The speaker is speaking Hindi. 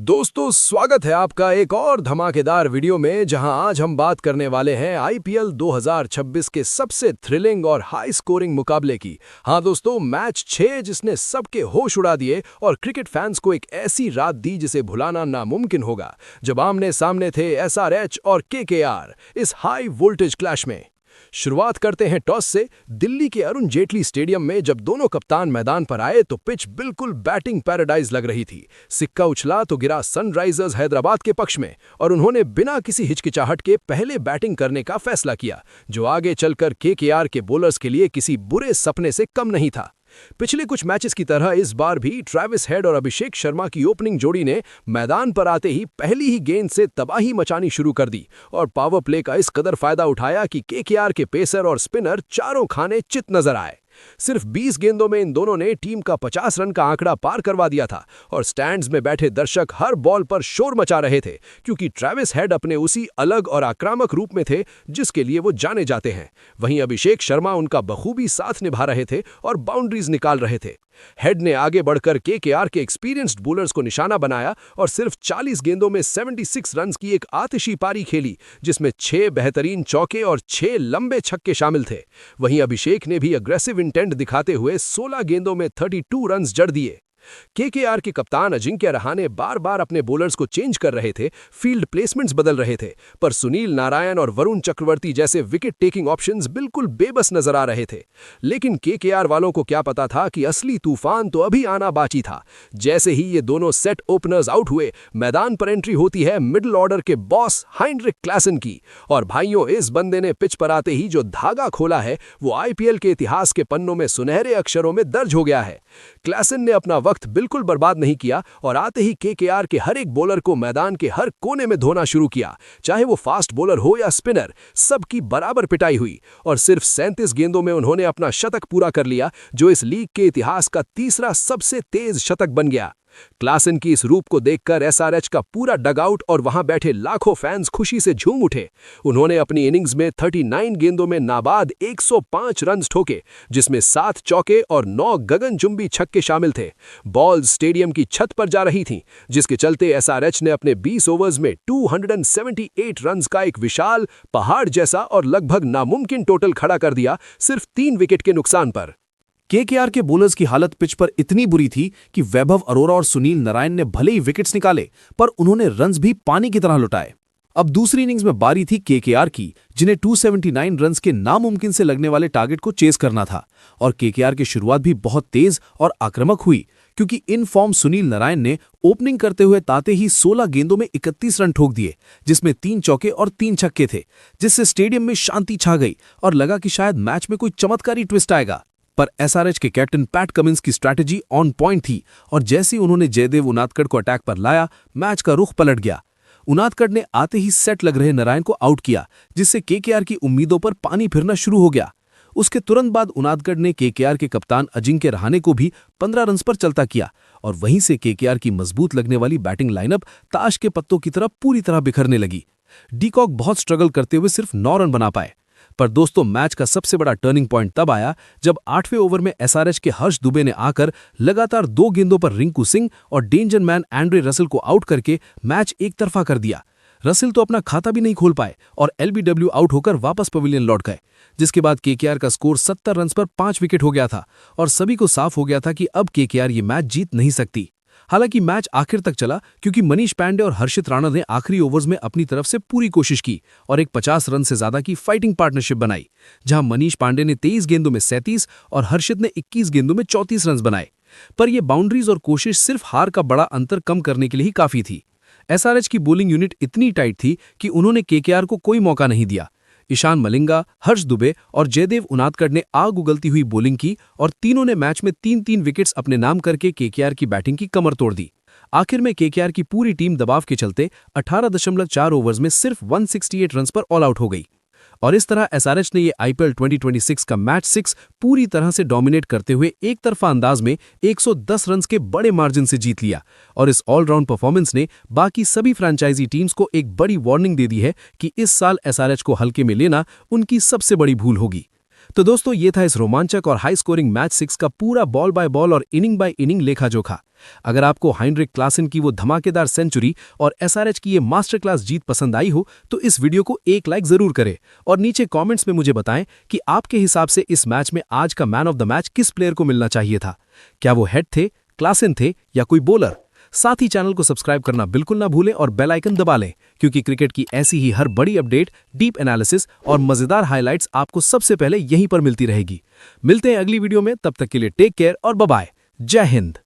दोस्तों स्वागत है आपका एक और धमाकेदार वीडियो में जहां आज हम बात करने वाले हैं आईपीएल 2026 के सबसे थ्रिलिंग और हाई स्कोरिंग मुकाबले की। हां दोस्तों, मैच 6 जिसने सबके होश उड़ा दिए और क्रिकेट फैंस को एक ऐसी रात दी जिसे भुलाना नामुमकिन होगा, जब आमने सामने थे एसआरएच और केकेआर इस हाई वोल्टेज क्लैश में। शुरुआत करते हैं टॉस से। दिल्ली के अरुण जेटली स्टेडियम में जब दोनों कप्तान मैदान पर आए तो पिच बिल्कुल बैटिंग पैराडाइज लग रही थी। सिक्का उछला तो गिरा सनराइजर्स हैदराबाद के पक्ष में और उन्होंने बिना किसी हिचकिचाहट के पहले बैटिंग करने का फैसला किया, जो आगे चलकर केकेआर के बॉलर्स के लिए किसी बुरे सपने से कम नहीं था। पिछले कुछ मैचेस की तरह इस बार भी ट्रेविस हेड और अभिषेक शर्मा की ओपनिंग जोड़ी ने मैदान पर आते ही पहली ही गेंद से तबाही मचानी शुरू कर दी और पावर प्ले का इस कदर फायदा उठाया कि केकेआर के पेसर और स्पिनर चारों खाने चित नजर आए। सिर्फ 20 गेंदों में इन दोनों ने टीम का 50 रन का आंकड़ा पार करवा दिया था और स्टैंड्स में बैठे दर्शक हर बॉल पर शोर मचा रहे थे, क्योंकि ट्रेविस हेड अपने उसी अलग और आक्रामक रूप में थे जिसके लिए वो जाने जाते हैं। वहीं अभिषेक शर्मा उनका बखूबी साथ निभा रहे थे और बाउंड्रीज निकाल रहे थे। हेड ने आगे बढ़कर केकेआर के एक्सपीरियंस्ड बॉलर्स को निशाना बनाया और सिर्फ 40 गेंदों में 76 रन्स की एक आतिशी पारी खेली, जिसमें 6 बेहतरीन चौके और 6 लंबे छक्के शामिल थे। वहीं अभिषेक ने भी अग्रेसिव इंटेंट दिखाते हुए 16 गेंदों में 32 रन्स जड़ दिए। केकेआर के कप्तान अजिंक्य रहाणे बार बार अपने बॉलर्स को चेंज कर रहे थे, फील्ड प्लेसमेंट्स बदल रहे थे, पर सुनील नारायण और वरुण चक्रवर्ती जैसे विकेट टेकिंग ऑप्शंस बिल्कुल बेबस नजर आ रहे थे। लेकिन केकेआर वालों को क्या पता था कि असली तूफान तो अभी आना बाकी था। जैसे ही ये दोनों सेट ओपनर्स आउट हुए, मैदान पर एंट्री होती है मिडिल ऑर्डर के बॉस हाइंड्रिक क्लासन की। और भाइयों, इस बंदे ने पिच पर आते ही जो धागा खोला है वो आईपीएल के इतिहास के पन्नों में सुनहरे अक्षरों में दर्ज हो गया है। क्लासन ने अपना वक्त बिल्कुल बर्बाद नहीं किया और आते ही केकेआर के हर एक बॉलर को मैदान के हर कोने में धोना शुरू किया, चाहे वो फास्ट बॉलर हो या स्पिनर, सबकी बराबर पिटाई हुई और सिर्फ 37 गेंदों में उन्होंने अपना शतक पूरा कर लिया, जो इस लीग के इतिहास का तीसरा सबसे तेज शतक बन गया। क्लासन की इस रूप को देखकर एसआरएच का पूरा डगआउट और वहां बैठे लाखों फैंस खुशी से झूम उठे। उन्होंने अपनी इनिंग्स में 39 गेंदों में नाबाद 105 रन्स ठोके, जिसमें 7 चौके और 9 गगनचुंबी छक्के शामिल थे। बॉल स्टेडियम की छत पर जा रही थीं, जिसके चलते एसआरएच ने अपने 20 ओवर्स में 278 रन्स का एक विशाल पहाड़ जैसा और लगभग नामुमकिन टोटल खड़ा कर दिया, सिर्फ 3 विकेट के नुकसान पर। केकेआर के बॉलर्स की हालत पिच पर इतनी बुरी थी कि वैभव अरोरा और सुनील नारायण ने भले ही विकेट्स निकाले, पर उन्होंने रन्स भी पानी की तरह लुटाए। अब दूसरी इनिंग्स में बारी थी केकेआर की, जिन्हें 279 रन्स के नामुमकिन से लगने वाले टारगेट को चेस करना था। और केकेआर की शुरुआत भी बहुत तेज और आक्रामक हुई, क्योंकि इन फॉर्म सुनील नारायण ने ओपनिंग करते हुए ताते ही 16 गेंदों में 31 रन ठोक दिए, जिसमें 3 चौके और 3 छक्के थे, जिससे स्टेडियम में शांति छा गई और लगा कि शायद मैच में कोई चमत्कारी ट्विस्ट आएगा। पर एसआरएच के कैप्टन पैट कमिंस की स्ट्रैटेजी ऑन पॉइंट थी और जैसे ही उन्होंने जयदेव उनादकड़ को अटैक पर लाया, मैच का रुख पलट गया। उनादकड़ ने आते ही सेट लग रहे नारायण को आउट किया, जिससे केकेआर की उम्मीदों पर पानी फिरना शुरू हो गया। उसके तुरंत बाद उनादकड़ ने केकेआर के कप्तान अजिंक्य रहाणे को भी 15 रन्स पर चलता किया और वहीं से केकेआर की मजबूत लगने वाली बैटिंग लाइनअप ताश के पत्तों की तरह पूरी तरह बिखरने लगी। डीकॉक बहुत स्ट्रगल करते हुए सिर्फ 9 रन बना पाए। पर दोस्तों, मैच का सबसे बड़ा टर्निंग पॉइंट तब आया जब 8वें ओवर में एसआरएच के हर्ष दुबे ने आकर लगातार 2 गेंदों पर रिंकू सिंह और डेंजर मैन एंड्रे रसेल को आउट करके मैच एक तरफा कर दिया। रसेल तो अपना खाता भी नहीं खोल पाए और एलबीडब्ल्यू आउट होकर वापस पवेलियन लौट गए, जिसके बाद केकेआर का स्कोर 70 रन्स पर 5 विकेट हो गया था और सभी को साफ हो गया था कि अब केकेआर ये मैच जीत नहीं सकती। हालांकि मैच आखिर तक चला, क्योंकि मनीष पांडे और हर्षित राणा ने आखिरी ओवर्स में अपनी तरफ से पूरी कोशिश की और एक 50 रन से ज्यादा की फाइटिंग पार्टनरशिप बनाई, जहां मनीष पांडे ने 23 गेंदों में 37 और हर्षित ने 21 गेंदों में 34 रन बनाए। पर यह बाउंड्रीज और कोशिश सिर्फ हार का बड़ा अंतर कम करने के लिए ही काफी थी। एसआरएच की बॉलिंग यूनिट इतनी टाइट थी कि उन्होंने केकेआर को कोई मौका नहीं दिया। ईशान मलिंगा, हर्ष दुबे और जयदेव उनादकड़ ने आग उगलती हुई बॉलिंग की और तीनों ने मैच में 3-3 विकेट्स अपने नाम करके केकेआर की बैटिंग की कमर तोड़ दी। आखिर में केकेआर की पूरी टीम दबाव के चलते 18.4 ओवर्स में सिर्फ 168 रन्स पर ऑल आउट हो गई और इस तरह एसआरएच ने ये आईपीएल 2026 का मैच 6 पूरी तरह से डोमिनेट करते हुए एक तरफा अंदाज में 110 रन्स के बड़े मार्जिन से जीत लिया। और इस ऑलराउंड परफॉर्मेंस ने बाकी सभी फ्रेंचाइजी टीम्स को एक बड़ी वार्निंग दे दी है कि इस साल एसआरएच को हल्के में लेना उनकी सबसे बड़ी भूल होगी। तो दोस्तों ये था इस रोमांचक और हाई स्कोरिंग मैच 6 का पूरा बॉल बाय बॉल और इनिंग बाय इनिंग लेखा जोखा। अगर आपको हाइंड्रिक क्लासन की वो धमाकेदार सेंचुरी और एसआरएच की ये मास्टर क्लास जीत पसंद आई हो तो इस वीडियो को एक लाइक जरूर करें और नीचे कमेंट्स में मुझे बताएं कि आपके हिसाब से इस मैच में आज का मैन ऑफ द मैच किस प्लेयर को मिलना चाहिए था। क्या वो हेड थे, क्लासन थे या कोई बॉलर? साथ ही चैनल को सब्सक्राइब करना बिल्कुल ना भूलें और बेल आइकन दबा लें, क्योंकि क्रिकेट की ऐसी ही हर बड़ी अपडेट, डीप एनालिसिस और मजेदार हाइलाइट्स आपको सबसे पहले यहीं पर मिलती रहेगी। मिलते हैं अगली वीडियो में, तब तक के लिए टेक केयर और बाय बाय। जय हिंद।